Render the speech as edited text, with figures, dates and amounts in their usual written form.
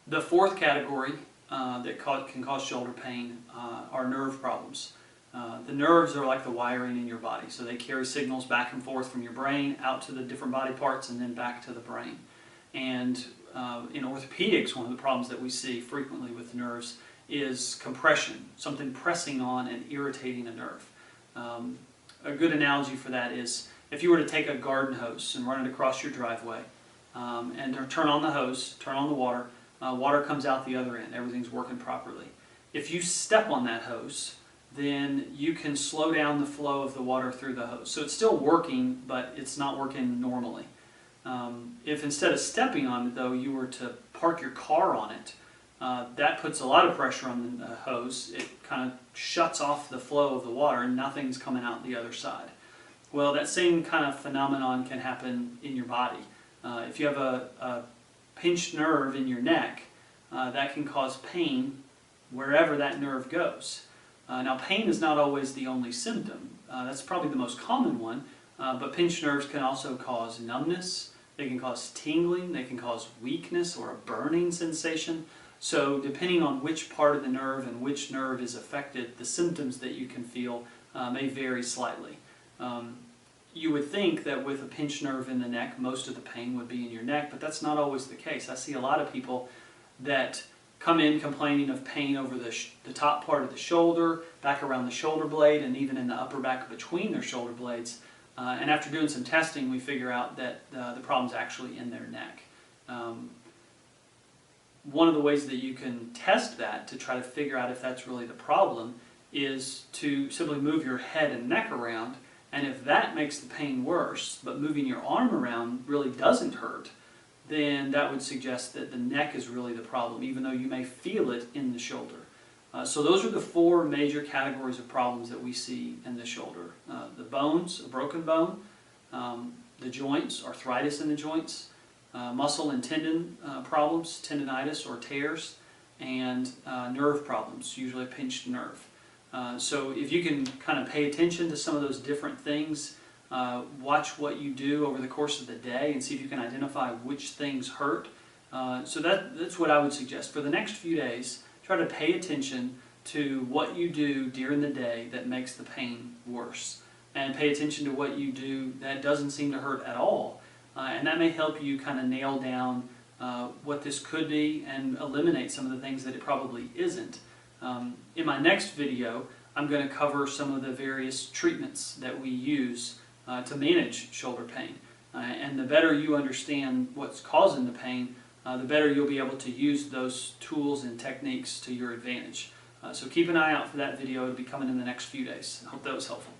The fourth category that can cause shoulder pain are nerve problems. The nerves are like the wiring in your body, so they carry signals back and forth from your brain out to the different body parts and then back to the brain. And in orthopedics, one of the problems that we see frequently with nerves is compression, something pressing on and irritating a nerve. A good analogy for that is if you were to take a garden hose and run it across your driveway and turn on the hose, turn on the water, water comes out the other end, everything's working properly. If you step on that hose, then you can slow down the flow of the water through the hose. So it's still working, but it's not working normally. If instead of stepping on it, though, you were to park your car on it, that puts a lot of pressure on the hose. It kind of shuts off the flow of the water and nothing's coming out the other side. Well, that same kind of phenomenon can happen in your body. If you have a pinched nerve in your neck, that can cause pain wherever that nerve goes. Now, pain is not always the only symptom. That's probably the most common one, but pinched nerves can also cause numbness, they can cause tingling, they can cause weakness or a burning sensation. So depending on which part of the nerve and which nerve is affected, the symptoms that you can feel may vary slightly. You would think that with a pinched nerve in the neck, most of the pain would be in your neck, but that's not always the case. I see a lot of people that come in complaining of pain over the top part of the shoulder, back around the shoulder blade, and even in the upper back between their shoulder blades. And after doing some testing, we figure out that the problem's actually in their neck. One of the ways that you can test that to try to figure out if that's really the problem is to simply move your head and neck around, and if that makes the pain worse, but moving your arm around really doesn't hurt, then that would suggest that the neck is really the problem, even though you may feel it in the shoulder. So those are the four major categories of problems that we see in the shoulder. The bones, a broken bone, the joints, arthritis in the joints, muscle and tendon problems, tendinitis or tears, and nerve problems, usually a pinched nerve. So if you can kind of pay attention to some of those different things, watch what you do over the course of the day and see if you can identify which things hurt. So that's what I would suggest. For the next few days, try to pay attention to what you do during the day that makes the pain worse. And pay attention to what you do that doesn't seem to hurt at all. And that may help you kind of nail down what this could be and eliminate some of the things that it probably isn't. In my next video, I'm going to cover some of the various treatments that we use to manage shoulder pain. And the better you understand what's causing the pain, the better you'll be able to use those tools and techniques to your advantage. So keep an eye out for that video. It'll be coming in the next few days. I hope that was helpful.